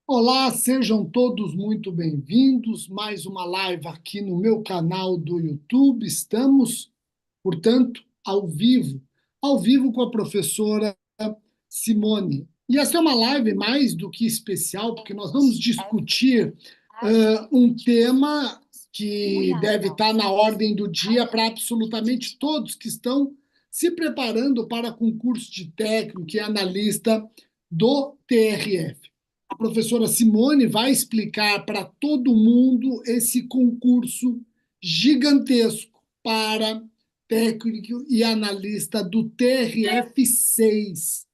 Olá, sejam todos muito bem-vindos. Mais uma live aqui no meu canal do YouTube. Estamos, portanto, ao vivo com a professora Simone. E essa é uma live mais do que especial, porque nós vamos discutir um tema que deve estar na ordem do dia para absolutamente todos que estão se preparando para concurso de técnico e analista do TRF. A professora Simone vai explicar para todo mundo esse concurso gigantesco para técnico e analista do TRF6.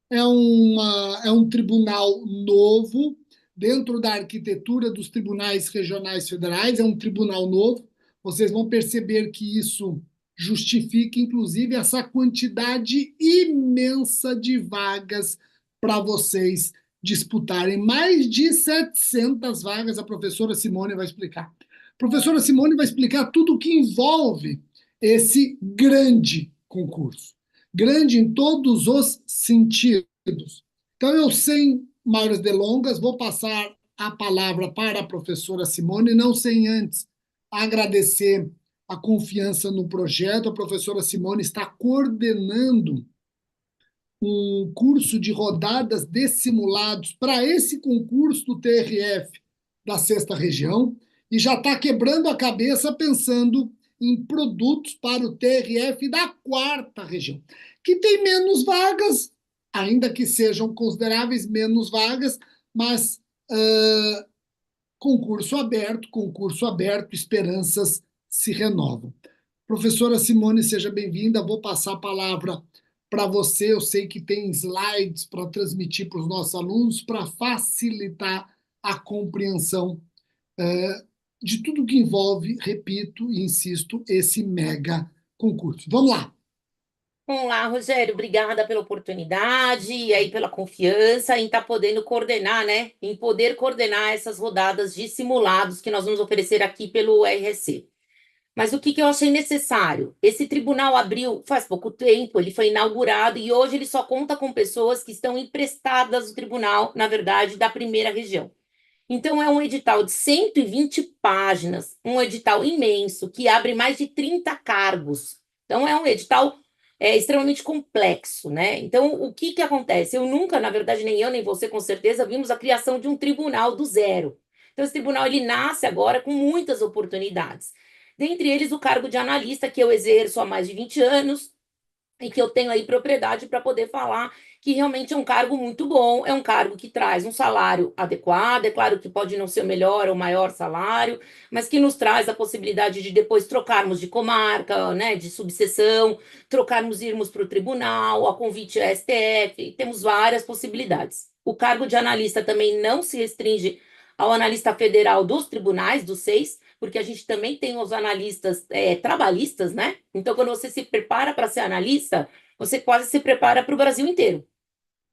É um tribunal novo, dentro da arquitetura dos tribunais regionais federais, é um tribunal novo. Vocês vão perceber que isso justifica, inclusive, essa quantidade imensa de vagas para vocês disputarem. Mais de 700 vagas, a professora Simone vai explicar. A professora Simone vai explicar tudo o que envolve esse grande concurso. Grande em todos os sentidos. Então, eu, sem maiores delongas, vou passar a palavra para a professora Simone, não sem antes agradecer a confiança no projeto. A professora Simone está coordenando um curso de rodadas de simulados para esse concurso do TRF da sexta região e já está quebrando a cabeça pensando em produtos para o TRF da quarta região, que tem menos vagas, ainda que sejam consideráveis menos vagas, mas concurso aberto, esperanças se renovam. Professora Simone, seja bem-vinda. Vou passar a palavra para você. Eu sei que tem slides para transmitir para os nossos alunos, para facilitar a compreensão de tudo que envolve, repito e insisto, esse mega concurso. Vamos lá. Vamos lá, Rogério, obrigada pela oportunidade e aí pela confiança em estar podendo coordenar, né? Em poder coordenar essas rodadas de simulados que nós vamos oferecer aqui pelo RSC. Mas o que que eu achei necessário? Esse tribunal abriu faz pouco tempo, ele foi inaugurado e hoje ele só conta com pessoas que estão emprestadas do tribunal, na verdade, da primeira região. Então, é um edital de 120 páginas, um edital imenso, que abre mais de 30 cargos. Então, é um edital extremamente complexo, né? Então, o que que acontece? Eu nunca, na verdade, nem eu, nem você, com certeza, vimos a criação de um tribunal do zero. Então, esse tribunal, ele nasce agora com muitas oportunidades. Dentre eles, o cargo de analista, que eu exerço há mais de 20 anos, e que eu tenho aí propriedade para poder falar que realmente é um cargo muito bom, é um cargo que traz um salário adequado, é claro que pode não ser o melhor ou maior salário, mas que nos traz a possibilidade de depois trocarmos de comarca, né, de subseção, trocarmos, irmos para o tribunal, a convite à STF, temos várias possibilidades. O cargo de analista também não se restringe ao analista federal dos tribunais, dos seis, porque a gente também tem os analistas trabalhistas, né? Então, quando você se prepara para ser analista, você quase se prepara para o Brasil inteiro.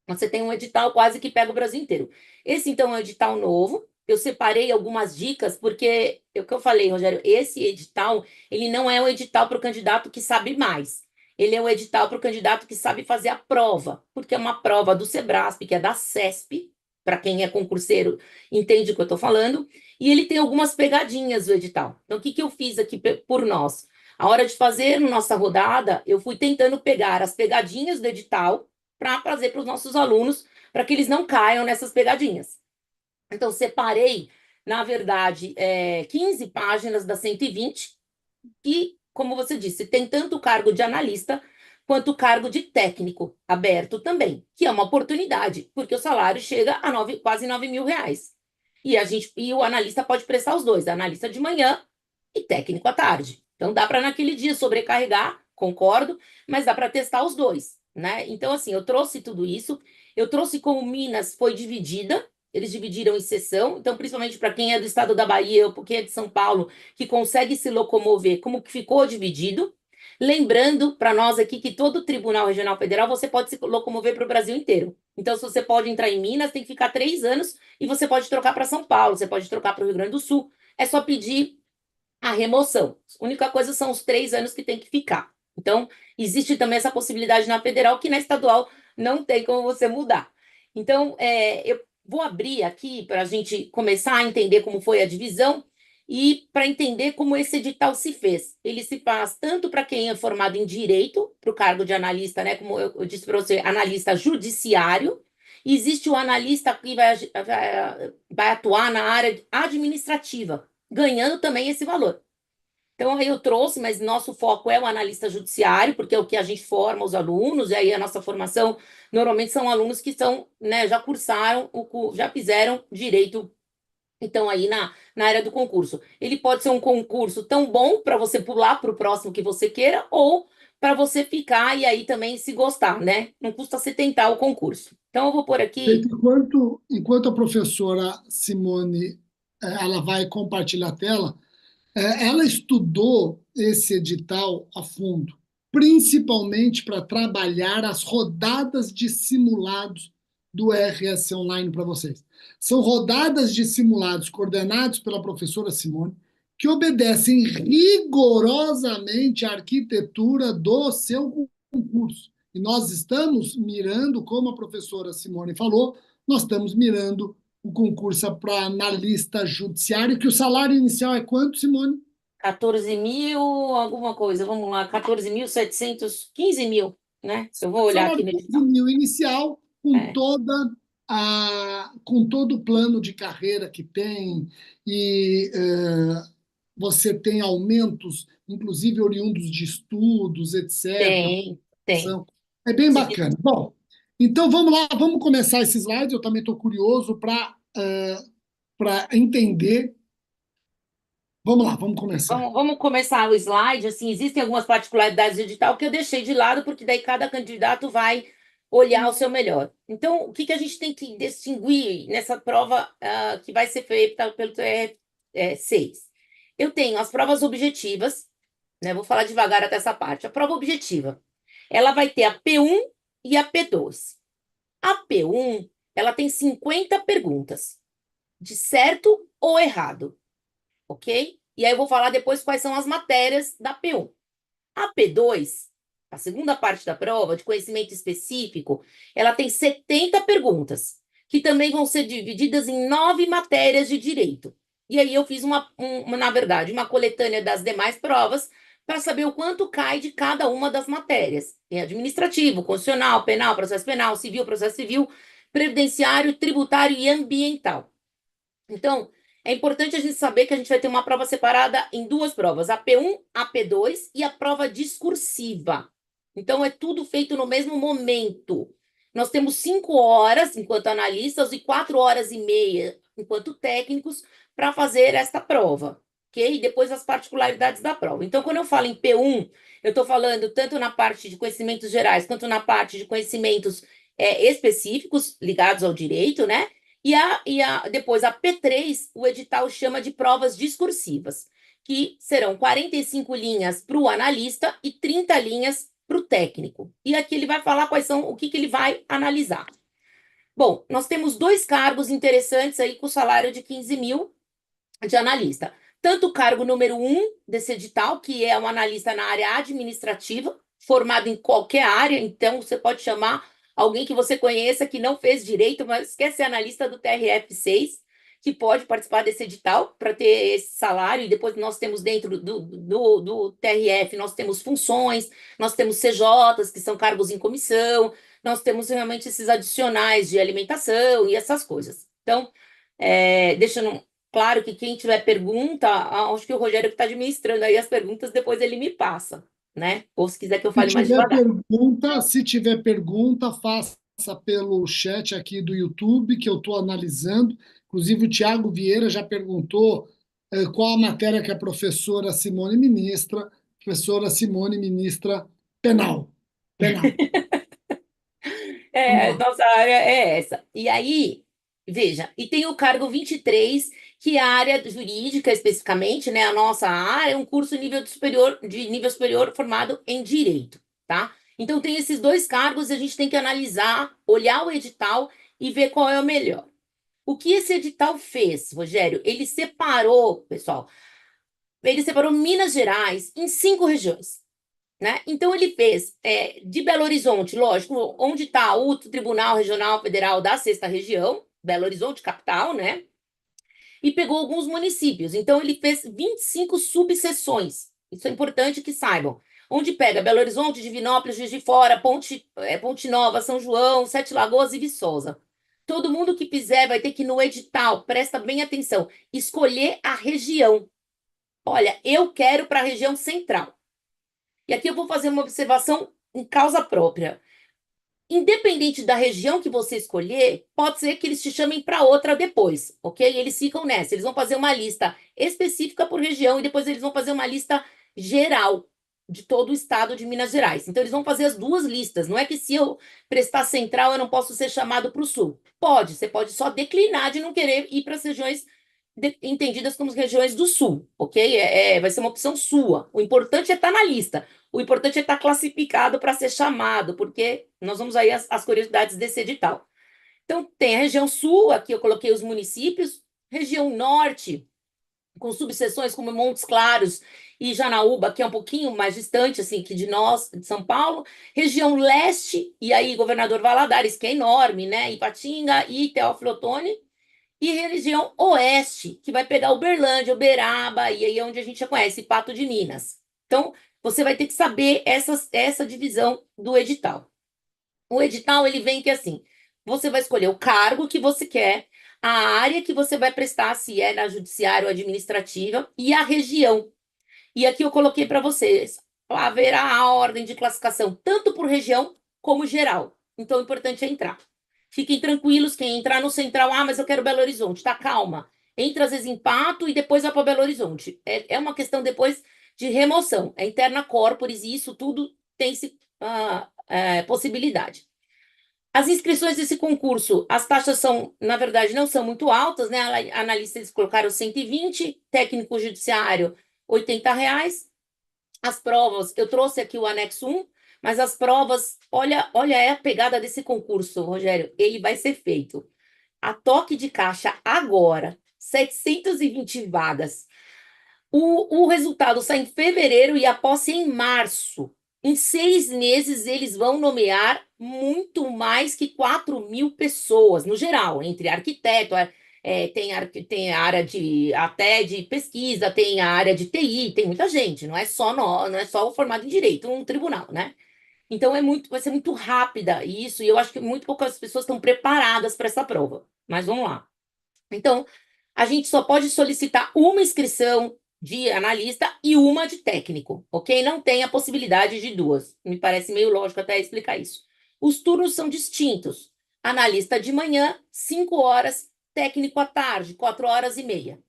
Você tem um edital quase que pega o Brasil inteiro. Esse, então, é um edital novo. Eu separei algumas dicas, porque é o que eu falei, Rogério, esse edital, ele não é um edital para o candidato que sabe mais. Ele é um edital para o candidato que sabe fazer a prova, porque é uma prova do Sebrasp, que é da CESP, para quem é concurseiro entende o que eu estou falando, e ele tem algumas pegadinhas do edital. Então, o que que eu fiz aqui por nós? A hora de fazer nossa rodada, eu fui tentando pegar as pegadinhas do edital para fazer para os nossos alunos, para que eles não caiam nessas pegadinhas. Então, separei, na verdade, 15 páginas das 120, que, como você disse, tem tanto o cargo de analista quanto o cargo de técnico aberto também, que é uma oportunidade, porque o salário chega a quase 9 mil reais. E o analista pode prestar os dois, analista de manhã e técnico à tarde. Então dá para naquele dia sobrecarregar, concordo, mas dá para testar os dois, né? Então assim, eu trouxe tudo isso, eu trouxe como Minas foi dividida, eles dividiram em seção, então principalmente para quem é do estado da Bahia ou quem é de São Paulo, que consegue se locomover, como que ficou dividido. Lembrando para nós aqui que todo Tribunal Regional Federal você pode se locomover para o Brasil inteiro. Então, se você pode entrar em Minas, tem que ficar 3 anos e você pode trocar para São Paulo, você pode trocar para o Rio Grande do Sul. É só pedir a remoção. A única coisa são os 3 anos que tem que ficar. Então, existe também essa possibilidade na federal que na estadual não tem como você mudar. Então, Vou abrir aqui para a gente começar a entender como foi a divisão e para entender como esse edital se fez. Ele se faz tanto para quem é formado em direito, para o cargo de analista, né? Como eu disse para você, analista judiciário. Existe o analista que vai atuar na área administrativa, ganhando também esse valor. Então, aí eu trouxe, mas nosso foco é o analista judiciário, porque é o que a gente forma os alunos, e aí a nossa formação normalmente são alunos que são, né, já cursaram, já fizeram direito, então, aí na área do concurso. Ele pode ser um concurso tão bom para você pular para o próximo que você queira, ou para você ficar e aí também se gostar, né? Não custa você tentar o concurso. Então, eu vou por aqui. Enquanto a professora Simone ela vai compartilhar a tela, ela estudou esse edital a fundo, principalmente para trabalhar as rodadas de simulados do RS Online para vocês. São rodadas de simulados coordenados pela professora Simone, que obedecem rigorosamente à arquitetura do seu concurso. E nós estamos mirando, como a professora Simone falou, nós estamos mirando o concurso para analista judiciário, que o salário inicial é quanto, Simone? 14 mil, alguma coisa, vamos lá, 14.700, 15 mil, né? Eu vou olhar aqui Salário no 15 edital. mil inicial, É, com todo o plano de carreira que tem, e você tem aumentos, inclusive oriundos de estudos, etc. tem. É bem Se bacana. Bom, então vamos lá, vamos começar esse slide. Eu também estou curioso para entender. Vamos lá, vamos começar. Vamos começar o slide. Assim, existem algumas particularidades do edital que eu deixei de lado, porque daí cada candidato vai olhar o seu melhor. Então, o que que a gente tem que distinguir nessa prova que vai ser feita pelo TR6? Eu tenho as provas objetivas, né? Vou falar devagar até essa parte. A prova objetiva, ela vai ter a P1 e a P2. A P1, ela tem 50 perguntas, de certo ou errado, ok? E aí eu vou falar depois quais são as matérias da P1. A P2, a segunda parte da prova, de conhecimento específico, ela tem 70 perguntas, que também vão ser divididas em 9 matérias de direito. E aí eu fiz na verdade, uma coletânea das demais provas para saber o quanto cai de cada uma das matérias. Tem administrativo, constitucional, penal, civil, processo civil, previdenciário, tributário e ambiental. Então, é importante a gente saber que a gente vai ter uma prova separada em duas provas, a P1, a P2 e a prova discursiva. Então, é tudo feito no mesmo momento. Nós temos 5 horas enquanto analistas e 4 horas e meia enquanto técnicos para fazer esta prova, ok? E depois as particularidades da prova. Então, quando eu falo em P1, eu estou falando tanto na parte de conhecimentos gerais quanto na parte de conhecimentos específicos ligados ao direito, né? Depois, a P3, o edital chama de provas discursivas, que serão 45 linhas para o analista e 30 linhas para o técnico. E aqui ele vai falar quais são, o que, que ele vai analisar. Bom, nós temos dois cargos interessantes aí com salário de 15 mil de analista. Tanto o cargo número 1 desse edital, que é um analista na área administrativa, formado em qualquer área, então você pode chamar alguém que você conheça que não fez direito, mas quer ser analista do TRF6, que pode participar desse edital para ter esse salário. E depois nós temos dentro do TRF, nós temos funções, nós temos CJs, que são cargos em comissão, nós temos realmente esses adicionais de alimentação e essas coisas. Então, deixando claro que quem tiver pergunta, acho que o Rogério que está administrando aí as perguntas, depois ele me passa, né? Ou se quiser que eu fale mais devagar. Se tiver pergunta, faça pelo chat aqui do YouTube, que eu estou analisando. Inclusive, o Tiago Vieira já perguntou qual a matéria que a professora Simone ministra. Professora Simone ministra penal. Penal. Vamos lá. Nossa área é essa. E aí, veja, e tem o cargo 23, que é a área jurídica especificamente, né? A nossa área é um curso de nível superior formado em direito, tá? Então tem esses dois cargos e a gente tem que analisar, olhar o edital e ver qual é o melhor. O que esse edital fez, Rogério? Ele separou Minas Gerais em 5 regiões, né? Então ele fez de Belo Horizonte, lógico, onde está o Tribunal Regional Federal da Sexta Região, Belo Horizonte, capital, né? E pegou alguns municípios. Então, ele fez 25 subseções. Isso é importante que saibam. Onde pega Belo Horizonte, Divinópolis, Juiz de Fora, Ponte Nova, São João, Sete Lagoas e Viçosa. Todo mundo que fizer vai ter que ir no edital, presta bem atenção, escolher a região. Olha, eu quero para a região central. E aqui eu vou fazer uma observação em causa própria. Independente da região que você escolher, pode ser que eles te chamem para outra depois, ok? Eles ficam nessa. Eles vão fazer uma lista específica por região e depois eles vão fazer uma lista geral de todo o estado de Minas Gerais. Então, eles vão fazer as duas listas. Não é que se eu prestar central, eu não posso ser chamado para o sul. Pode, você pode só declinar de não querer ir para as regiões entendidas como regiões do sul, ok? Vai ser uma opção sua. O importante é estar na lista. O importante é estar classificado para ser chamado, porque nós vamos aí as curiosidades desse edital. Então, tem a região sul, aqui eu coloquei os municípios, região norte, com subseções como Montes Claros e Janaúba, que é um pouquinho mais distante, assim, que de nós, de São Paulo, região leste, e aí Governador Valadares, que é enorme, né, Ipatinga e Teófilo Otoni, e região oeste, que vai pegar Uberlândia, Uberaba, e aí é onde a gente já conhece, Pato de Minas. Então, você vai ter que saber essa divisão do edital. O edital, ele vem que assim, você vai escolher o cargo que você quer, a área que você vai prestar, se é na judiciária ou administrativa, e a região. E aqui eu coloquei para vocês, haverá a ordem de classificação, tanto por região como geral. Então, o importante é entrar. Fiquem tranquilos, quem entrar no central, mas eu quero Belo Horizonte, tá? Calma. Entra às vezes em Pato e depois vai para Belo Horizonte. É uma questão depois de remoção. É interna corporis e isso tudo tem possibilidade. As inscrições desse concurso, as taxas são, na verdade, não são muito altas, né? Analista, eles colocaram 120, técnico judiciário, R$ 80. As provas, eu trouxe aqui o anexo 1, mas as provas, olha é a pegada desse concurso, Rogério, ele vai ser feito a toque de caixa agora, 720 vagas. O resultado sai em fevereiro e a posse em março. Em 6 meses, eles vão nomear muito mais que 4.000 pessoas, no geral, entre arquiteto, tem a área até de pesquisa, tem a área de TI, tem muita gente, não é só o formado em direito, um tribunal, né? Então vai ser muito rápida isso, e eu acho que muito poucas pessoas estão preparadas para essa prova. Mas vamos lá. Então, a gente só pode solicitar uma inscrição de analista e uma de técnico, ok? Não tem a possibilidade de duas. Me parece meio lógico até explicar isso. Os turnos são distintos. Analista de manhã, 5 horas, técnico à tarde, 4 horas e meia.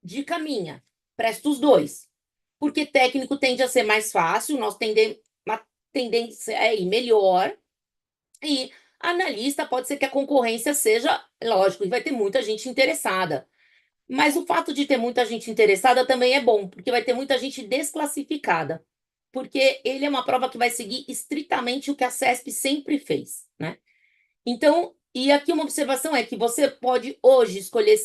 Dica minha, presta os dois. Porque técnico tende a ser mais fácil, uma tendência é ir melhor, e analista pode ser que a concorrência seja, lógico, e vai ter muita gente interessada. Mas o fato de ter muita gente interessada também é bom, porque vai ter muita gente desclassificada. Porque ele é uma prova que vai seguir estritamente o que a CESP sempre fez, né? Então, e aqui uma observação é que você pode hoje escolher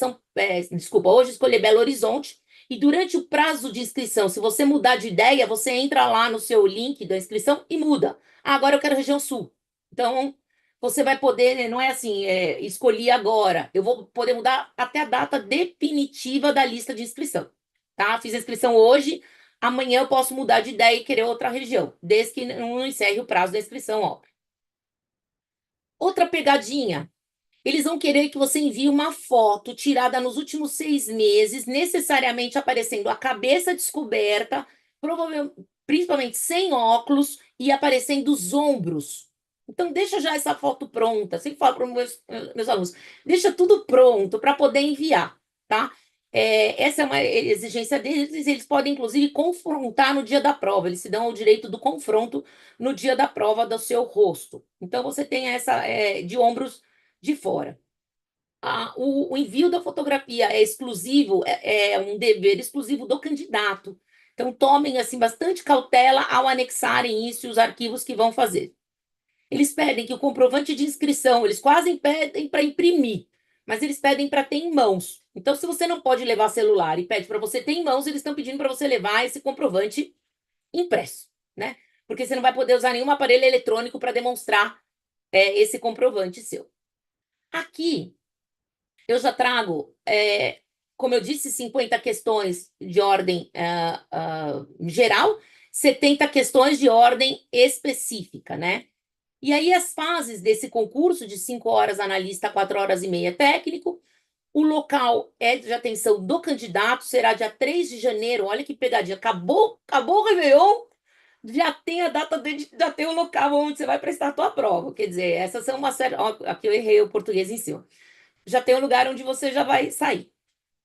hoje escolher Belo Horizonte, e durante o prazo de inscrição, se você mudar de ideia, você entra lá no seu link da inscrição e muda. Agora eu quero região sul. Então, você vai poder, né, não é assim, escolhi agora. Eu vou poder mudar até a data definitiva da lista de inscrição, tá? Fiz a inscrição hoje, amanhã eu posso mudar de ideia e querer outra região, desde que não encerre o prazo da inscrição, ó. Outra pegadinha, eles vão querer que você envie uma foto tirada nos últimos 6 meses, necessariamente aparecendo a cabeça descoberta, provavelmente, principalmente sem óculos e aparecendo os ombros. Então, deixa já essa foto pronta. Sempre falo para os meus alunos, deixa tudo pronto para poder enviar, tá? Essa é uma exigência deles, eles podem, inclusive, confrontar no dia da prova. Eles se dão o direito do confronto no dia da prova do seu rosto. Então, você tem essa de ombros de fora. O envio da fotografia é exclusivo, é um dever exclusivo do candidato. Então, tomem assim bastante cautela ao anexarem isso e os arquivos que vão fazer. Eles pedem que o comprovante de inscrição, eles quase pedem para imprimir, mas eles pedem para ter em mãos. Então, se você não pode levar celular e pede para você ter em mãos, eles estão pedindo para você levar esse comprovante impresso, né? Porque você não vai poder usar nenhum aparelho eletrônico para demonstrar esse comprovante seu. Aqui eu já trago, como eu disse, 50 questões de ordem geral, 70 questões de ordem específica, né? E aí as fases desse concurso de 5 horas analista, 4 horas e meia técnico, o local é de atenção do candidato, será dia 3 de janeiro, olha que pegadinha, acabou o Réveillon, já tem a data, já tem o local onde você vai prestar a tua prova, quer dizer, essas são uma série, ó, aqui eu errei o português em cima, já tem o lugar onde você já vai sair.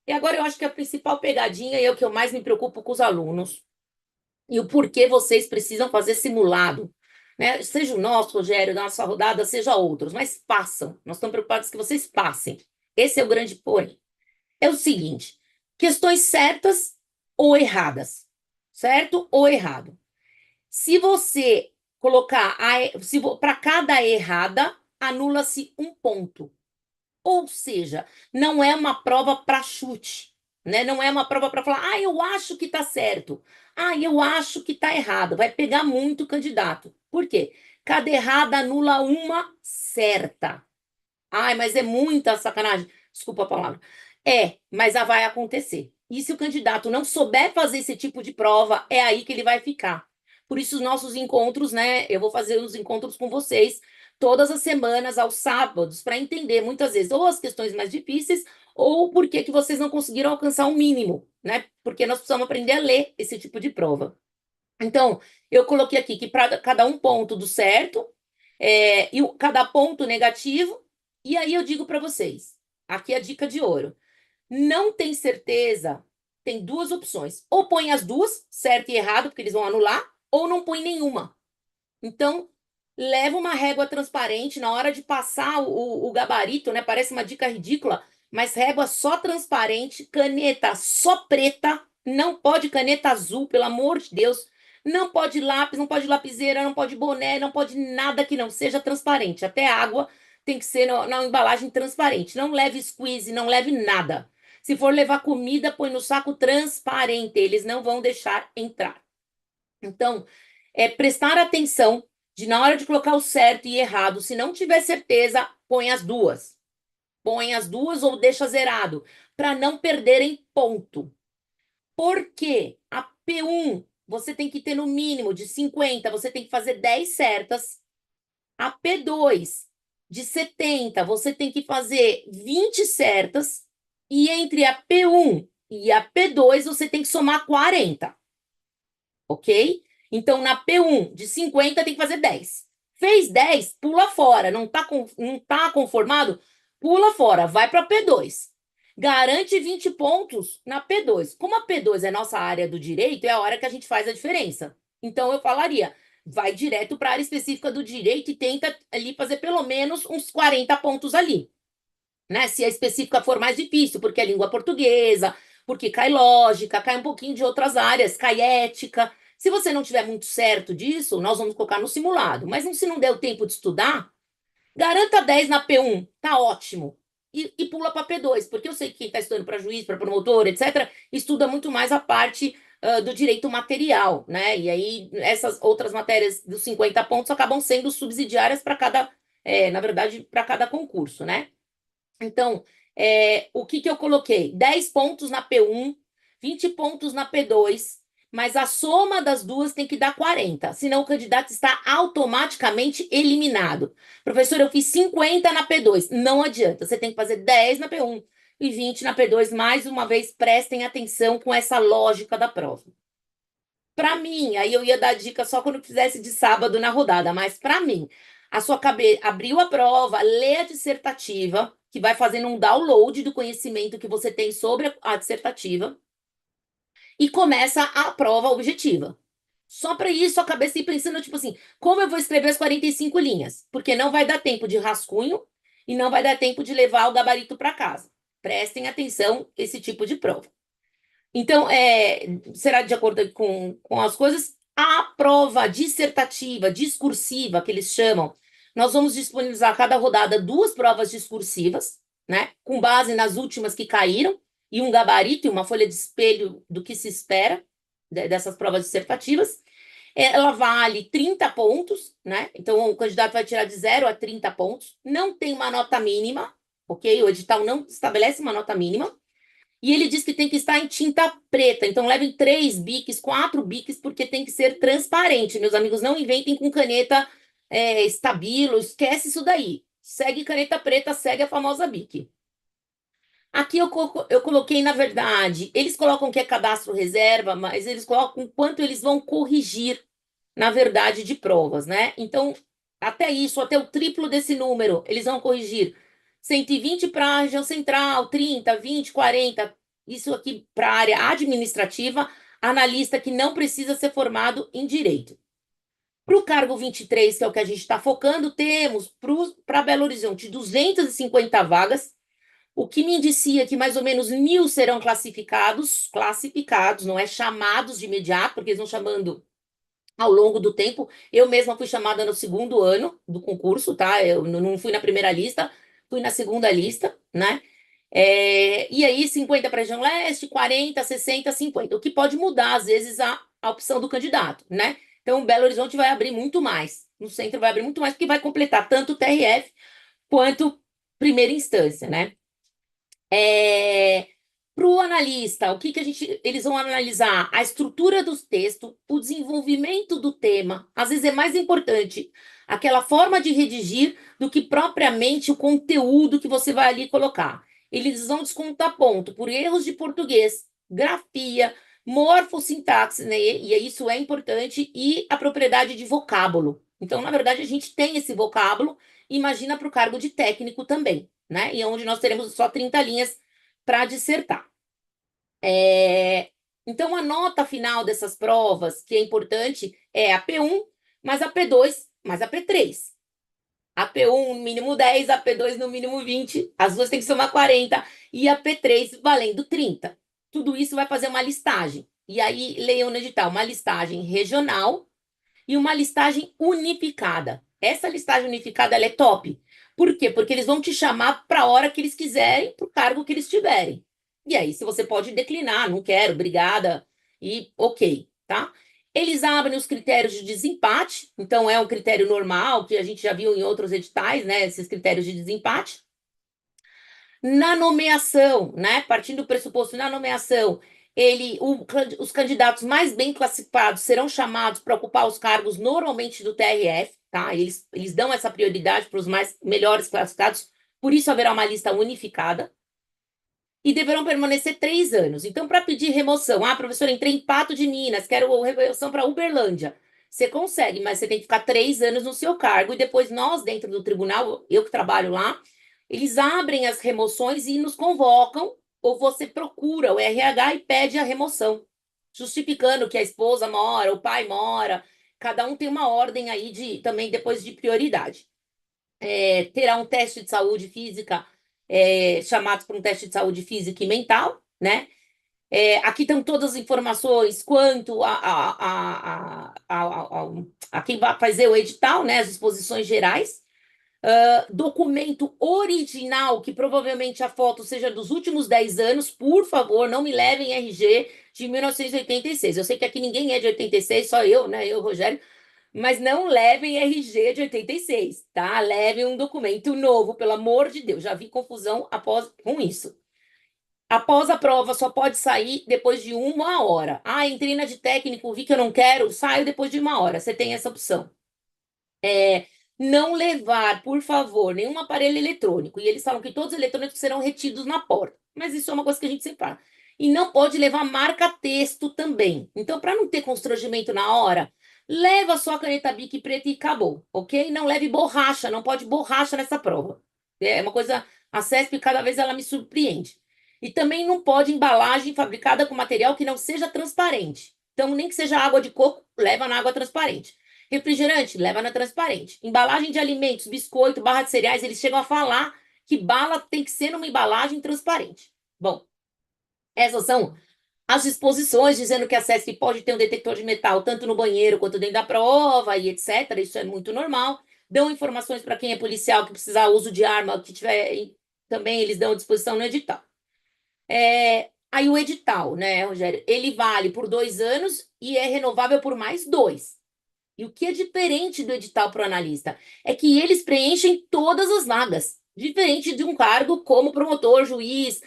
E agora eu acho que a principal pegadinha e é o que eu mais me preocupo com os alunos, e o porquê vocês precisam fazer simulado, né? Seja o nosso, Rogério, da nossa rodada, seja outros, mas passam. Nós estamos preocupados que vocês passem. Esse é o grande porém. É o seguinte: questões certas ou erradas, certo ou errado. Se você colocar se para cada errada, anula-se um ponto. Ou seja, não é uma prova para chute, né? Não é uma prova para falar, eu acho que está certo, eu acho que está errado. Vai pegar muito candidato. Por quê? Cada errada anula uma certa. Mas é muita sacanagem. Desculpa a palavra. Mas vai acontecer. E se o candidato não souber fazer esse tipo de prova, é aí que ele vai ficar. Por isso, os nossos encontros, né? Eu vou fazer os encontros com vocês todas as semanas, aos sábados, para entender muitas vezes ou as questões mais difíceis ou por que vocês não conseguiram alcançar o mínimo, né? Porque nós precisamos aprender a ler esse tipo de prova. Então, eu coloquei aqui que para cada um ponto do certo, e cada ponto negativo, e aí eu digo para vocês, aqui é a dica de ouro. Não tem certeza, tem duas opções. Ou põe as duas, certo e errado, porque eles vão anular, ou não põe nenhuma. Então, leva uma régua transparente na hora de passar o gabarito, né? Parece uma dica ridícula, mas régua só transparente, caneta só preta, não pode caneta azul, pelo amor de Deus. Não pode lápis, não pode lapiseira, não pode boné, não pode nada que não seja transparente. Até água tem que ser na embalagem transparente. Não leve squeeze, não leve nada. Se for levar comida, põe no saco transparente. Eles não vão deixar entrar. Então, prestar atenção de na hora de colocar o certo e errado, se não tiver certeza, põe as duas. Põe as duas ou deixa zerado, para não perderem ponto. Porque a P1 você tem que ter no mínimo de 50, você tem que fazer 10 certas. A P2 de 70, você tem que fazer 20 certas. E entre a P1 e a P2, você tem que somar 40. Ok? Então, na P1 de 50 tem que fazer 10. Fez 10, pula fora. Não tá conformado? Pula fora, vai para P2. Garante 20 pontos na P2. Como a P2 é nossa área do direito, é a hora que a gente faz a diferença. Então, eu falaria, vai direto para a área específica do direito e tenta ali fazer pelo menos uns 40 pontos ali. Né? Se a específica for mais difícil, porque é língua portuguesa, porque cai lógica, cai um pouquinho de outras áreas, cai ética. Se você não tiver muito certo disso, nós vamos colocar no simulado. Mas se não der o tempo de estudar, garanta 10 na P1, tá ótimo. E pula para P2, porque eu sei que quem está estudando para juiz, para promotor, etc., estuda muito mais a parte do direito material, né? E aí essas outras matérias dos 50 pontos acabam sendo subsidiárias para cada, na verdade, para cada concurso, né? Então, o que eu coloquei? 10 pontos na P1, 20 pontos na P2, mas a soma das duas tem que dar 40, senão o candidato está automaticamente eliminado. Professor, eu fiz 50 na P2. Não adianta, você tem que fazer 10 na P1 e 20 na P2. Mais uma vez, prestem atenção com essa lógica da prova. Para mim, aí eu ia dar dica só quando fizesse de sábado na rodada, mas para mim, a sua cabeça abriu a prova, lê a dissertativa, que vai fazendo um download do conhecimento que você tem sobre a dissertativa, e começa a prova objetiva. Só para isso, a cabeça ir pensando, tipo assim, como eu vou escrever as 45 linhas? Porque não vai dar tempo de rascunho e não vai dar tempo de levar o gabarito para casa. Prestem atenção esse tipo de prova. Então, será de acordo com as coisas. A prova dissertativa, discursiva, que eles chamam, nós vamos disponibilizar a cada rodada 2 provas discursivas, né? Com base nas últimas que caíram, e um gabarito e uma folha de espelho do que se espera dessas provas dissertativas. Ela vale 30 pontos, né? Então, o candidato vai tirar de 0 a 30 pontos. Não tem uma nota mínima, ok? O edital não estabelece uma nota mínima. E ele diz que tem que estar em tinta preta. Então, levem 3 bics, 4 bics, porque tem que ser transparente. Meus amigos, não inventem com caneta estabilo, esquece isso daí. Segue caneta preta, segue a famosa bic. Aqui eu coloquei, na verdade, eles colocam que é cadastro reserva, mas eles colocam quanto eles vão corrigir, na verdade, de provas, né? Então, até isso, até o triplo desse número, eles vão corrigir 120 para a região central, 30, 20, 40. Isso aqui para a área administrativa, analista que não precisa ser formado em direito. Para o cargo 23, que é o que a gente está focando, temos para Belo Horizonte 250 vagas, o que me indicia que mais ou menos 1.000 serão classificados, não é chamados de imediato, porque eles vão chamando ao longo do tempo. Eu mesma fui chamada no segundo ano do concurso, tá? Eu não fui na primeira lista, fui na segunda lista, né? E aí, 50 para a região leste, 40, 60, 50. O que pode mudar, às vezes, a opção do candidato, né? Então, Belo Horizonte vai abrir muito mais. No centro vai abrir muito mais, porque vai completar tanto o TRF quanto primeira instância, né? Para o analista, o que que eles vão analisar? A estrutura do texto, o desenvolvimento do tema. Às vezes é mais importante aquela forma de redigir do que propriamente o conteúdo que você vai ali colocar. Eles vão descontar ponto por erros de português, grafia, morfossintaxe, né? E isso é importante, e a propriedade de vocábulo. Então, na verdade, a gente tem esse vocábulo, imagina para o cargo de técnico também, né? E onde nós teremos só 30 linhas para dissertar. Então, a nota final dessas provas, que é importante, é a P1, mais a P2, mais a P3. A P1 no mínimo 10, a P2 no mínimo 20, as duas têm que somar 40, e a P3 valendo 30. Tudo isso vai fazer uma listagem. E aí, leiam no edital, uma listagem regional e uma listagem unificada. Essa listagem unificada, ela é top. Por quê? Porque eles vão te chamar para a hora que eles quiserem, para o cargo que eles tiverem. E aí, se você pode declinar, não quero, obrigada, e ok, tá? Eles abrem os critérios de desempate, então é um critério normal, que a gente já viu em outros editais, né? Esses critérios de desempate. Na nomeação, né? Partindo do pressuposto, na nomeação, os candidatos mais bem classificados serão chamados para ocupar os cargos normalmente do TRF, tá? Eles dão essa prioridade para os melhores classificados, por isso haverá uma lista unificada. E deverão permanecer 3 anos. Então, para pedir remoção, professora, entrei em Pato de Minas, quero remoção para Uberlândia. Você consegue, mas você tem que ficar 3 anos no seu cargo, e depois nós, dentro do tribunal, eu que trabalho lá, eles abrem as remoções e nos convocam, ou você procura o RH e pede a remoção, justificando que a esposa mora, o pai mora, cada um tem uma ordem aí também depois de prioridade. Terá um teste de saúde física, chamados para um teste de saúde física e mental, né? Aqui estão todas as informações quanto a quem vai fazer o edital, né? As disposições gerais. Documento original, que provavelmente a foto seja dos últimos 10 anos, por favor, não me levem RG de 1986. Eu sei que aqui ninguém é de 86, só eu, né? Eu, Rogério, mas não levem RG de 86, tá? Levem um documento novo, pelo amor de Deus. Já vi confusão com isso. Após a prova, só pode sair depois de 1 hora. Entrei na de técnico, vi que eu não quero, saio depois de 1 hora. Você tem essa opção. Não levar, por favor, nenhum aparelho eletrônico. E eles falam que todos os eletrônicos serão retidos na porta. Mas isso é uma coisa que a gente sempre fala. E não pode levar marca-texto também. Então, para não ter constrangimento na hora, leva só a caneta Bic preta e acabou, ok? Não leve borracha, não pode borracha nessa prova. É uma coisa, a CESP cada vez ela me surpreende. E também não pode embalagem fabricada com material que não seja transparente. Então, nem que seja água de coco, leva na água transparente. Refrigerante, leva na transparente. Embalagem de alimentos, biscoito, barra de cereais, eles chegam a falar que bala tem que ser numa embalagem transparente. Bom, essas são as disposições, dizendo que a CESP pode ter um detector de metal tanto no banheiro quanto dentro da prova e etc. Isso é muito normal. Dão informações para quem é policial que precisar uso de arma, que tiver, também eles dão à disposição no edital. Aí o edital, né, Rogério? Ele vale por 2 anos e é renovável por mais 2. E o que é diferente do edital para o analista é que eles preenchem todas as vagas. Diferente de um cargo como promotor, juiz,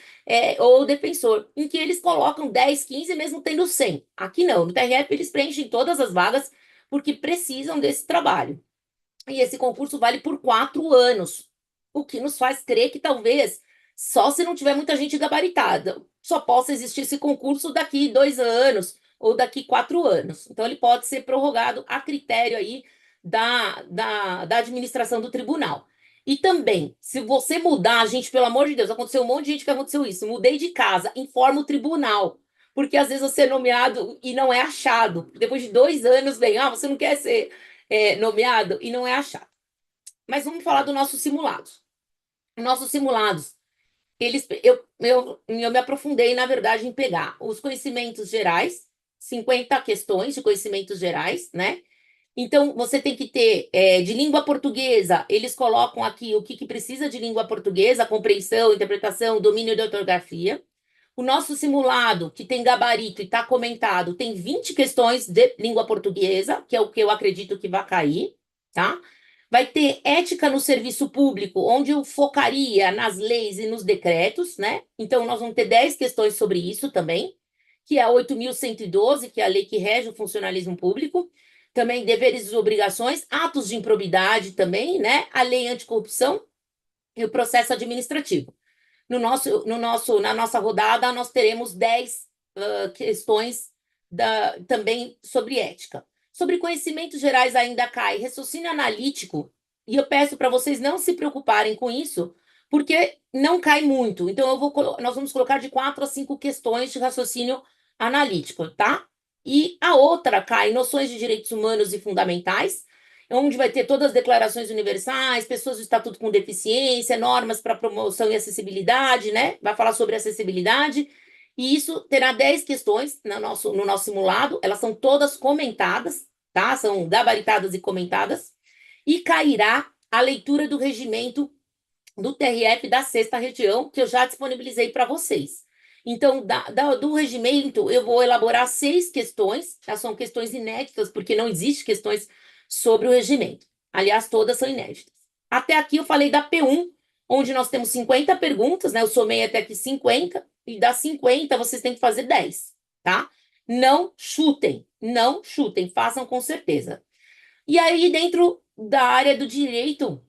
ou defensor, em que eles colocam 10, 15, mesmo tendo 100. Aqui não, no TRF eles preenchem todas as vagas porque precisam desse trabalho. E esse concurso vale por 4 anos, o que nos faz crer que talvez, só se não tiver muita gente gabaritada, só possa existir esse concurso daqui 2 anos ou daqui 4 anos. Então, ele pode ser prorrogado a critério aí da administração do tribunal. E também, se você mudar, gente, pelo amor de Deus, aconteceu um monte de gente que aconteceu isso. Mudei de casa, informa o tribunal. Porque às vezes você é nomeado e não é achado. Depois de 2 anos, vem, você não quer ser nomeado e não é achado. Mas vamos falar dos nossos simulados. Nossos simulados, eu me aprofundei, na verdade, em pegar os conhecimentos gerais, 50 questões de conhecimentos gerais, né? Então, você tem que ter de língua portuguesa, eles colocam aqui o que precisa de língua portuguesa, compreensão, interpretação, domínio de ortografia. O nosso simulado, que tem gabarito e está comentado, tem 20 questões de língua portuguesa, que é o que eu acredito que vai cair, tá? Vai ter ética no serviço público, onde eu focaria nas leis e nos decretos, né? Então, nós vamos ter 10 questões sobre isso também, que é a 8.112, que é a lei que rege o funcionalismo público. Também deveres e obrigações, atos de improbidade também, né? A lei anticorrupção e o processo administrativo. Na nossa rodada, nós teremos 10 questões também sobre ética. Sobre conhecimentos gerais ainda cai raciocínio analítico, e eu peço para vocês não se preocuparem com isso, porque não cai muito. Então, nós vamos colocar de 4 a 5 questões de raciocínio analítico, tá? E a outra cai noções de direitos humanos e fundamentais, onde vai ter todas as declarações universais, pessoas do estatuto com deficiência, normas para promoção e acessibilidade, né? Vai falar sobre acessibilidade. E isso terá 10 questões no nosso simulado, elas são todas comentadas, tá? São gabaritadas e comentadas. E cairá a leitura do regimento do TRF da sexta região, que eu já disponibilizei para vocês. Então, do regimento, eu vou elaborar 6 questões, já são questões inéditas, porque não existe questões sobre o regimento. Aliás, todas são inéditas. Até aqui eu falei da P1, onde nós temos 50 perguntas, né? Eu somei até aqui 50, e das 50 vocês têm que fazer 10, tá? Não chutem, façam com certeza. E aí, dentro da área do direito,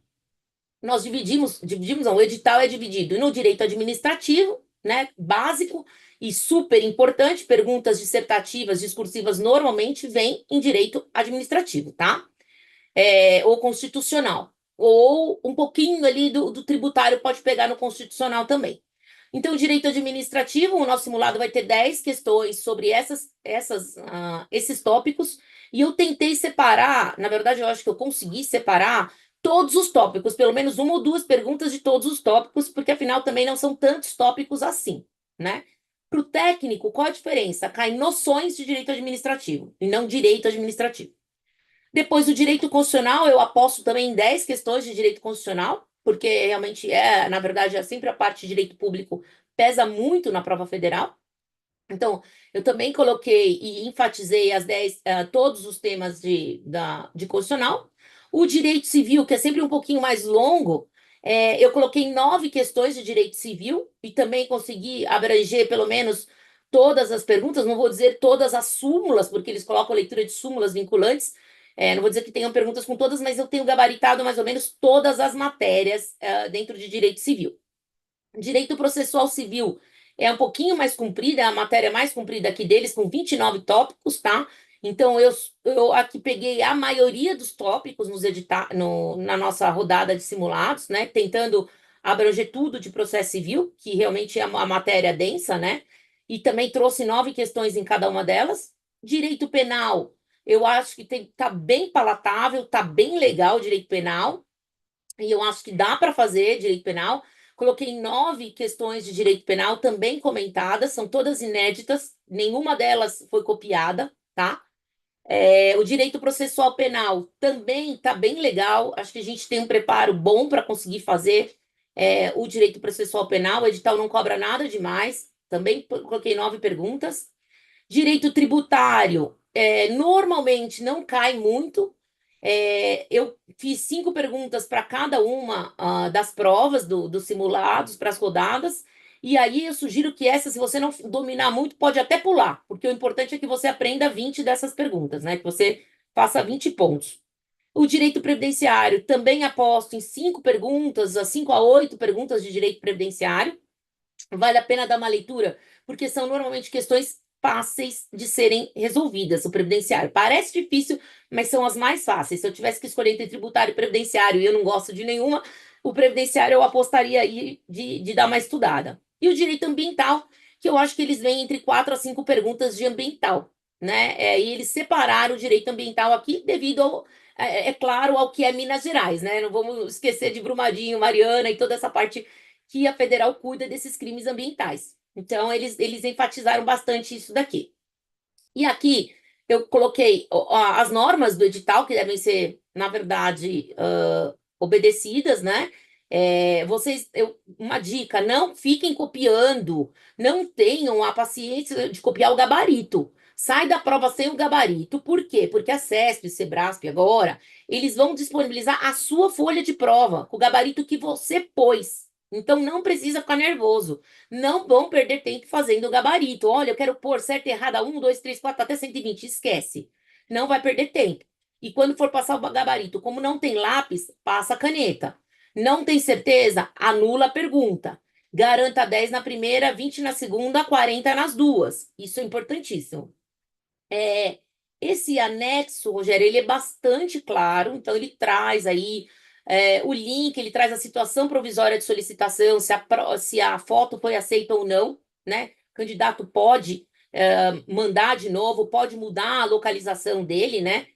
nós dividimos não, o edital é dividido no direito administrativo, né, básico e super importante, perguntas dissertativas, discursivas normalmente vêm em direito administrativo, tá? Ou constitucional, ou um pouquinho ali do tributário pode pegar no constitucional também. Então, o direito administrativo, o nosso simulado vai ter 10 questões sobre esses tópicos, e eu tentei separar, na verdade, eu acho que eu consegui separar todos os tópicos, pelo menos uma ou duas perguntas de todos os tópicos, porque afinal também não são tantos tópicos assim, né? Para o técnico, qual a diferença? Cai noções de direito administrativo e não direito administrativo. Depois do direito constitucional, eu aposto também em 10 questões de direito constitucional, porque realmente na verdade, sempre a parte de direito público pesa muito na prova federal. Então, eu também coloquei e enfatizei todos os temas de constitucional. O direito civil, que é sempre um pouquinho mais longo, eu coloquei 9 questões de direito civil e também consegui abranger pelo menos todas as perguntas, não vou dizer todas as súmulas, porque eles colocam leitura de súmulas vinculantes, não vou dizer que tenham perguntas com todas, mas eu tenho gabaritado mais ou menos todas as matérias dentro de direito civil. Direito processual civil é um pouquinho mais comprida, é a matéria mais comprida aqui deles, com 29 tópicos, tá? Então, eu aqui peguei a maioria dos tópicos na nossa rodada de simulados, né? Tentando abranger tudo de processo civil, que realmente é a matéria densa, né? E também trouxe 9 questões em cada uma delas. Direito penal, eu acho que tá bem palatável, tá bem legal o direito penal, e eu acho que dá para fazer direito penal. Coloquei 9 questões de direito penal também comentadas, são todas inéditas, nenhuma delas foi copiada, tá? O direito processual penal também está bem legal, acho que a gente tem um preparo bom para conseguir fazer o direito processual penal, o edital não cobra nada demais, também coloquei 9 perguntas. Direito tributário, normalmente não cai muito. Eu fiz 5 perguntas para cada uma das provas dos simulados, para as rodadas. E aí eu sugiro que essa, se você não dominar muito, pode até pular, porque o importante é que você aprenda 20 dessas perguntas, né? Que você faça 20 pontos. O direito previdenciário, também aposto em 5 perguntas, as 5 a 8 perguntas de direito previdenciário. Vale a pena dar uma leitura, porque são normalmente questões fáceis de serem resolvidas. O previdenciário parece difícil, mas são as mais fáceis. Se eu tivesse que escolher entre tributário e previdenciário, e eu não gosto de nenhuma, o previdenciário eu apostaria aí de dar uma estudada. E o direito ambiental, que eu acho que eles vêm entre 4 a 5 perguntas de ambiental, né? E eles separaram o direito ambiental aqui devido ao, claro, ao que é Minas Gerais, né? Não vamos esquecer de Brumadinho, Mariana e toda essa parte que a federal cuida desses crimes ambientais. Então, eles enfatizaram bastante isso daqui. E aqui eu coloquei as normas do edital, que devem ser, na verdade, obedecidas, né? Uma dica, não fiquem copiando, não tenham a paciência de copiar o gabarito. Sai da prova sem o gabarito. Por quê? Porque a CESP e Sebrasp agora, eles vão disponibilizar a sua folha de prova, com o gabarito que você pôs. Então, não precisa ficar nervoso. Não vão perder tempo fazendo o gabarito. Olha, eu quero pôr certo e errado 1, 2, 3, 4, até 120. Esquece. Não vai perder tempo. E quando for passar o gabarito, como não tem lápis, passa a caneta. Não tem certeza? Anula a pergunta. Garanta 10 na primeira, 20 na segunda, 40 nas duas. Isso é importantíssimo. Esse anexo, Rogério, ele é bastante claro, então ele traz aí o link, ele traz a situação provisória de solicitação, se a foto foi aceita ou não, né? O candidato pode mandar de novo, pode mudar a localização dele, né?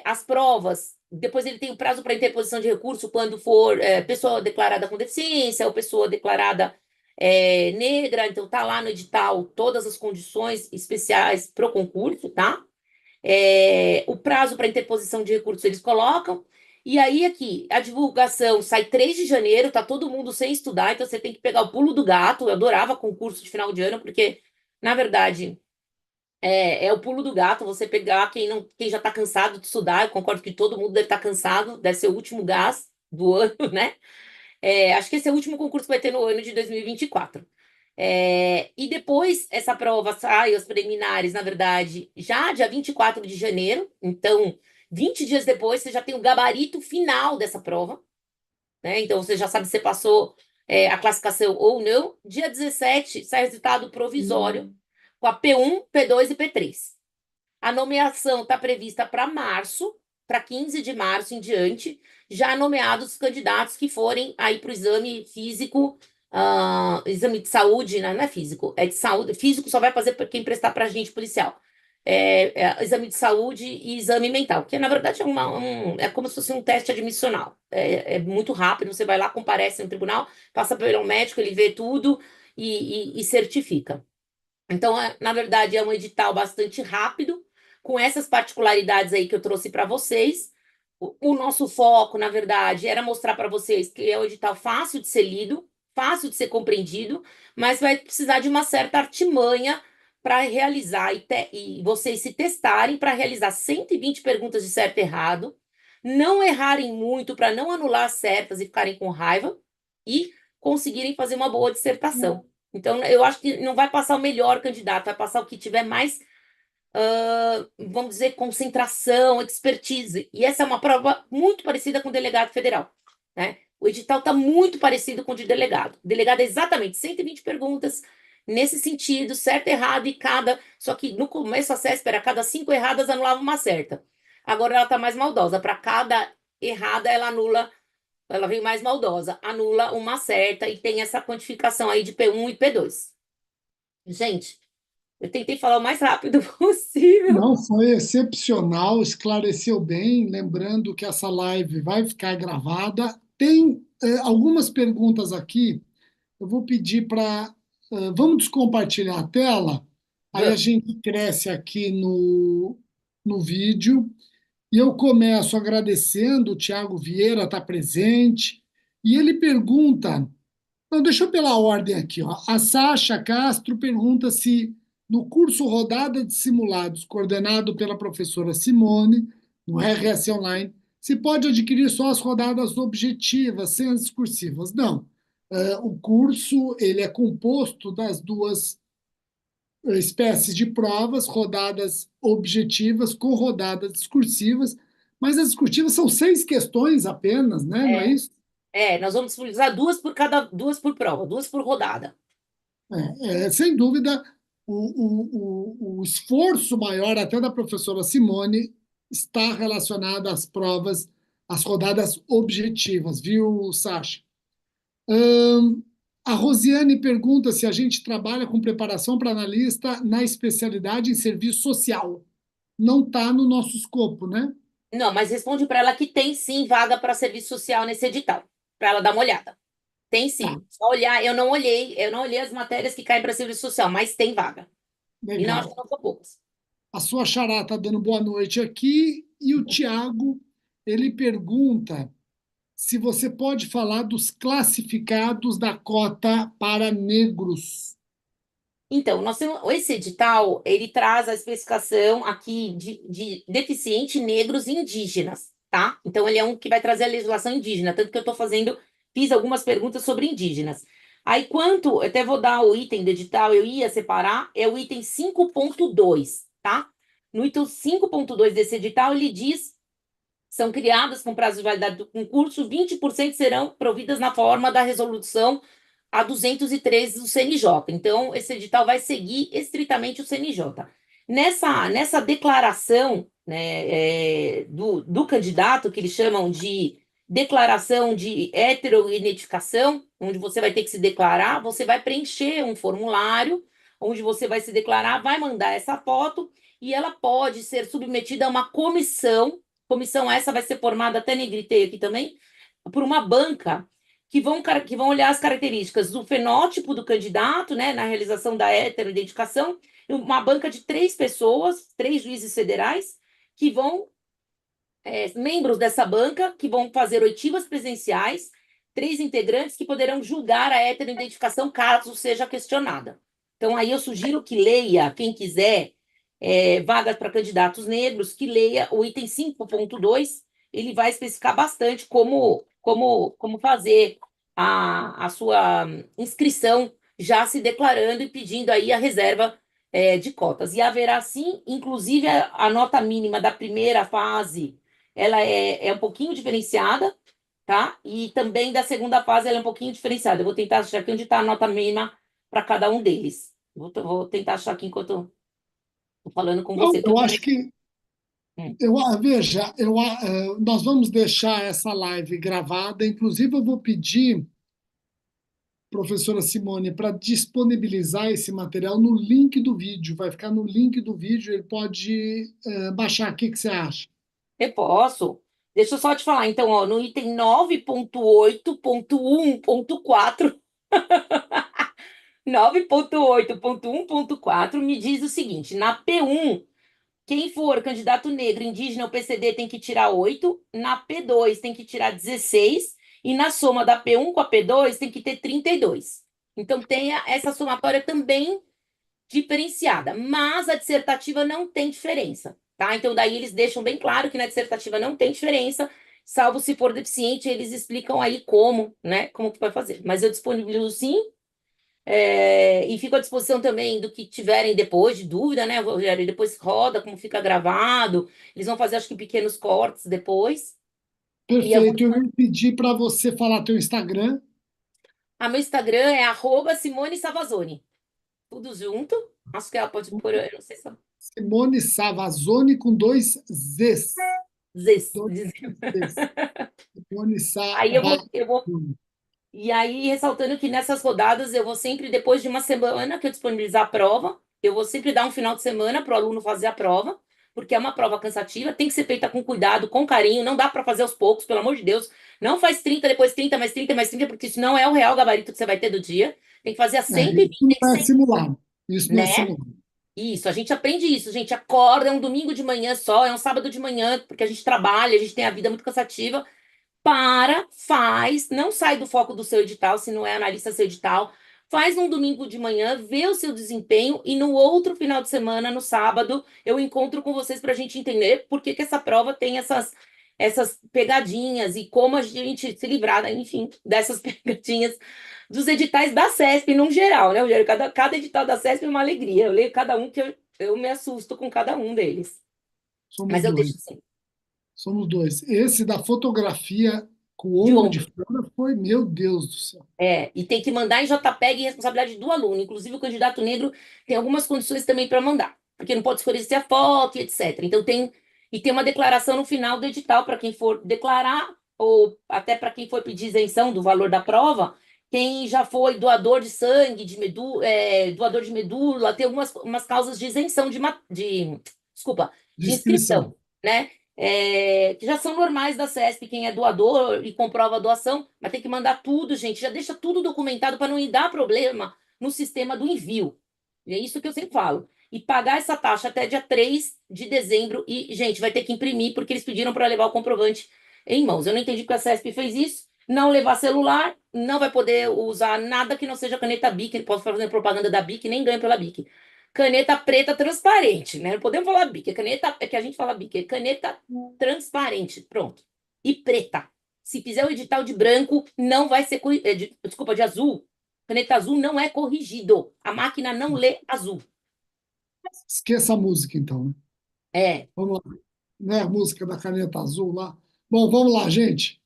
As provas, depois ele tem o prazo para interposição de recurso quando for pessoa declarada com deficiência ou pessoa declarada negra, então tá lá no edital todas as condições especiais para o concurso, tá? O prazo para interposição de recursos eles colocam. E aí, aqui, a divulgação sai 3 de janeiro, tá todo mundo sem estudar, então você tem que pegar o pulo do gato. Eu adorava concurso de final de ano, porque, na verdade, é o pulo do gato, você pegar quem já está cansado de estudar. Eu concordo que todo mundo deve estar cansado, deve ser o último gás do ano, né? Acho que esse é o último concurso que vai ter no ano de 2024. E depois essa prova sai, os preliminares, na verdade, já dia 24 de janeiro. Então, 20 dias depois, você já tem o gabarito final dessa prova, né? Então, você já sabe se você passou a classificação ou não. Dia 17 sai o resultado provisório com a P1, P2 e P3. A nomeação está prevista para março, para 15 de março em diante, já nomeados os candidatos que forem aí para o exame físico, exame de saúde, né? Não é físico, é de saúde. Físico só vai fazer para quem prestar para agente policial. Exame de saúde e exame mental, que na verdade é como se fosse um teste admissional. É muito rápido, você vai lá, comparece no tribunal, passa pelo médico, ele vê tudo e certifica. Então, na verdade, é um edital bastante rápido, com essas particularidades aí que eu trouxe para vocês. O nosso foco, na verdade, era mostrar para vocês que é um edital fácil de ser lido, fácil de ser compreendido, mas vai precisar de uma certa artimanha para realizar e vocês se testarem para realizar 120 perguntas de certo e errado, não errarem muito para não anular as certas e ficarem com raiva e conseguirem fazer uma boa dissertação. Então, eu acho que não vai passar o melhor candidato, vai passar o que tiver mais, vamos dizer, concentração, expertise. E essa é uma prova muito parecida com o delegado federal, né? O edital está muito parecido com o de delegado. O delegado é exatamente 120 perguntas, nesse sentido, certo, errado, e cada. Só que no começo a CESP era cada 5 erradas anulava uma certa. Agora ela está mais maldosa. Para cada errada, ela anula. Ela vem mais maldosa, anula uma certa e tem essa quantificação aí de P1 e P2. Gente, eu tentei falar o mais rápido possível. Não, foi excepcional, esclareceu bem. Lembrando que essa live vai ficar gravada. Tem algumas perguntas aqui. Eu vou pedir para. Vamos descompartilhar a tela, aí a Vamos. gente cresce aqui no vídeo. E eu começo agradecendo, o Tiago Vieira está presente, e ele pergunta. Não, deixa eu pela ordem aqui, ó. A Sasha Castro pergunta se no curso Rodada de Simulados, coordenado pela professora Simone, no RS Online, se pode adquirir só as rodadas objetivas, sem as discursivas. Não. O curso ele é composto das duas espécies de provas, rodadas objetivas com rodadas discursivas, mas as discursivas são 6 questões apenas, né? Não é É, isso? nós vamos disponibilizar duas por prova, duas por rodada. Sem dúvida, o esforço maior até da professora Simone está relacionado às provas, às rodadas objetivas, viu, Sasha? A Rosiane pergunta se a gente trabalha com preparação para analista na especialidade em serviço social. Não está no nosso escopo, né? Não, mas responde para ela que tem sim vaga para serviço social nesse edital, para ela dar uma olhada. Tem Tá, sim. Só olhar, eu não olhei as matérias que caem para serviço social, mas tem vaga. E não, acho que legal. não são poucas. A sua Xará está dando boa noite aqui e o Tiago, ele pergunta se você pode falar dos classificados da cota para negros. Então, nós temos, esse edital, ele traz a especificação aqui de deficiente negros e indígenas, tá? Então, ele é um que vai trazer a legislação indígena, tanto que eu estou fazendo, fiz algumas perguntas sobre indígenas. Aí, eu até vou dar o item do edital, eu ia separar, é o item 5.2, tá? No item 5.2 desse edital, ele diz, são criadas com prazo de validade do concurso, 20% serão providas na forma da resolução a 213 do CNJ. Então, esse edital vai seguir estritamente o CNJ. Nessa declaração, né, do candidato, que eles chamam de declaração de heteroidentificação, onde você vai ter que se declarar, você vai preencher um formulário, onde você vai se declarar, vai mandar essa foto, e ela pode ser submetida a uma comissão. Comissão essa vai ser formada, até negritei aqui também, por uma banca que vão olhar as características do fenótipo do candidato, né, na realização da heteroidentificação, uma banca de 3 pessoas, 3 juízes federais, que vão, membros dessa banca, que vão fazer oitivas presenciais, 3 integrantes que poderão julgar a heteroidentificação caso seja questionada. Então, aí eu sugiro que leia, quem quiser, vagas para candidatos negros, que leia o item 5.2, ele vai especificar bastante como fazer a sua inscrição, já se declarando e pedindo aí a reserva de cotas. E haverá sim, inclusive a nota mínima da primeira fase, ela é um pouquinho diferenciada, tá? E também da segunda fase ela é um pouquinho diferenciada. Eu vou tentar achar aqui onde está a nota mínima para cada um deles. Vou tentar achar aqui enquanto estou falando com Não, você. eu acho que Hum. veja, nós vamos deixar essa live gravada. Inclusive, eu vou pedir, professora Simone, para disponibilizar esse material no link do vídeo. Vai ficar no link do vídeo, ele pode baixar. O que que você acha? Eu posso. Deixa eu só te falar, então, ó, no item 9.8.1.4, 9.8.1.4 me diz o seguinte: na P1, quem for candidato negro, indígena ou PCD tem que tirar 8, na P2 tem que tirar 16, e na soma da P1 com a P2 tem que ter 32. Então, tenha essa somatória também diferenciada, mas a dissertativa não tem diferença, tá? Então, daí eles deixam bem claro que na dissertativa não tem diferença, salvo se for deficiente, eles explicam aí como, né, como que vai fazer. Mas eu disponibilizo sim, e fico à disposição também do que tiverem depois de dúvida, né, Rogério? E depois roda, como fica gravado, eles vão fazer, acho que, pequenos cortes depois, e eu vou... Perfeito. Eu vou pedir para você falar teu Instagram. Meu Instagram é @Simone Savazone, tudo junto, acho que ela pode pôr, eu não sei se ela... Simone Savazone com dois Zs. Zez. Dois Zs. Simone Aí eu vou. Savazone. E aí, ressaltando que nessas rodadas eu vou sempre, depois de uma semana que eu disponibilizar a prova, eu vou sempre dar um final de semana para o aluno fazer a prova, porque é uma prova cansativa, tem que ser feita com cuidado, com carinho, não dá para fazer aos poucos, pelo amor de Deus. Não faz 30, depois 30, mais 30, mais 30, porque isso não é o real gabarito que você vai ter do dia. Tem que fazer a Isso 120, não é simulado. Isso não é né? simulado. Isso, a gente aprende isso, a gente acorda, é um domingo de manhã só, é um sábado de manhã, porque a gente trabalha, a gente tem a vida muito cansativa. Faz, não sai do foco do seu edital, se não é analista seu edital, faz num domingo de manhã, vê o seu desempenho e no outro final de semana, no sábado, eu encontro com vocês para a gente entender por que que essa prova tem essas pegadinhas e como a gente se livrar, né, enfim, dessas pegadinhas dos editais da CESP no geral, né, Rogério? Cada edital da CESP é uma alegria. Eu leio cada um que eu me assusto com cada um deles. Somos Mas eu deixo dois. assim, Somos dois. Esse da fotografia com o de ombro de ombro. fora foi, meu Deus do céu. E tem que mandar em JPEG e responsabilidade do aluno. Inclusive, o candidato negro tem algumas condições também para mandar, porque não pode escolher se a foto e etc. Então, tem uma declaração no final do edital para quem for declarar, ou até para quem for pedir isenção do valor da prova. Quem já foi doador de sangue, doador de medula, tem algumas umas causas de isenção desculpa, De de inscrição. inscrição, né? Que já são normais da CESP, quem é doador e comprova a doação, mas tem que mandar tudo, gente, já deixa tudo documentado para não dar problema no sistema do envio. E é isso que eu sempre falo. E pagar essa taxa até dia 3 de dezembro, e, gente, vai ter que imprimir, porque eles pediram para levar o comprovante em mãos. Eu não entendi porque a CESP fez isso. Não levar celular, não vai poder usar nada que não seja caneta Bic, não pode fazer propaganda da Bic, nem ganha pela Bic. Caneta preta transparente, né? Não podemos falar bic, caneta, é que a gente fala bic, é caneta transparente, pronto. E preta. Se fizer o edital de branco, não vai ser, desculpa, de azul. Caneta azul não é corrigido. A máquina não lê azul. Esqueça a música, então, né? É, Vamos lá. Né? A música da caneta azul lá. Bom, vamos lá, gente.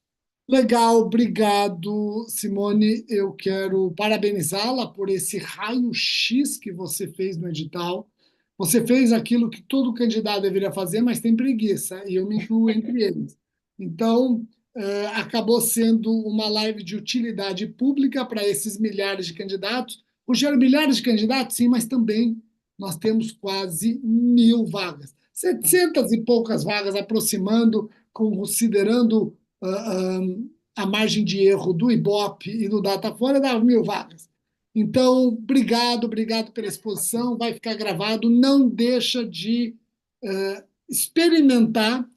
Legal, obrigado, Simone. Eu quero parabenizá-la por esse raio-x que você fez no edital. Você fez aquilo que todo candidato deveria fazer, mas tem preguiça, e eu me incluo entre eles. Então, acabou sendo uma live de utilidade pública para esses milhares de candidatos. Rogério, milhares de candidatos, sim, mas também nós temos quase 1.000 vagas. 700 e poucas vagas aproximando, considerando a margem de erro do Ibope e do Datafolha dá 1.000 vagas. Então, obrigado pela exposição, vai ficar gravado. Não deixa de experimentar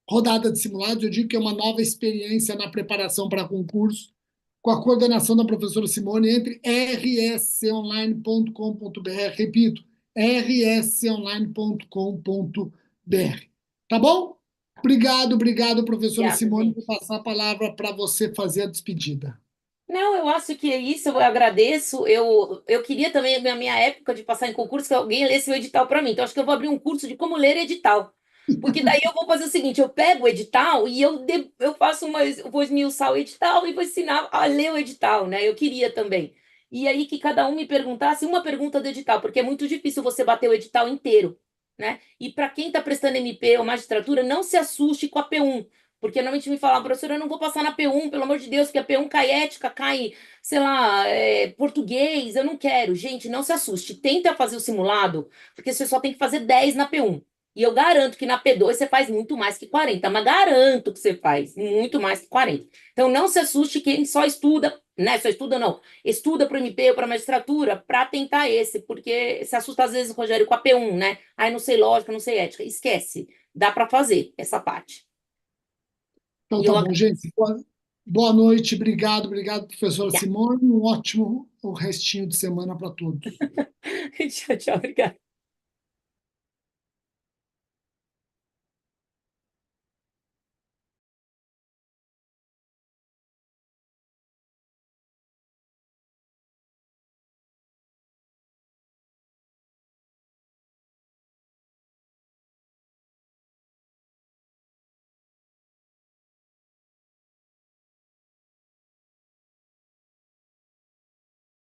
rodada de simulados. Eu digo que é uma nova experiência na preparação para concurso, com a coordenação da professora Simone, entre rsconline.com.br. Repito, rsconline.com.br. Tá bom? Obrigado, professora obrigada, Simone. Vou gente. passar a palavra para você fazer a despedida. Não, eu acho que é isso, eu agradeço. Eu queria também, na minha época de passar em concurso, que alguém lesse o edital para mim. Então, acho que eu vou abrir um curso de como ler edital. Porque daí eu vou fazer o seguinte: eu pego o edital e eu faço eu vou esmiuçar o edital e vou ensinar a ler o edital, né? Eu queria também. E aí que cada um me perguntasse uma pergunta do edital, porque é muito difícil você bater o edital inteiro, né? E para quem está prestando MP ou magistratura, não se assuste com a P1. Porque normalmente me falam, professora, eu não vou passar na P1, pelo amor de Deus, porque a P1 cai ética, cai, sei lá, português, eu não quero. Gente, não se assuste. Tenta fazer o simulado, porque você só tem que fazer 10 na P1. E eu garanto que na P2 você faz muito mais que 40, mas garanto que você faz muito mais que 40. Então não se assuste quem só estuda, né? Só estuda não. Estuda para o MP ou para magistratura para tentar esse, porque se assusta às vezes, Rogério, com a P1, né? Ai, não sei lógica, não sei ética. Esquece. Dá para fazer essa parte. Então, E tá eu bom, gente. Boa noite, obrigado, professora obrigada. Simone. Um ótimo o restinho de semana para todos. Tchau, tchau, obrigada.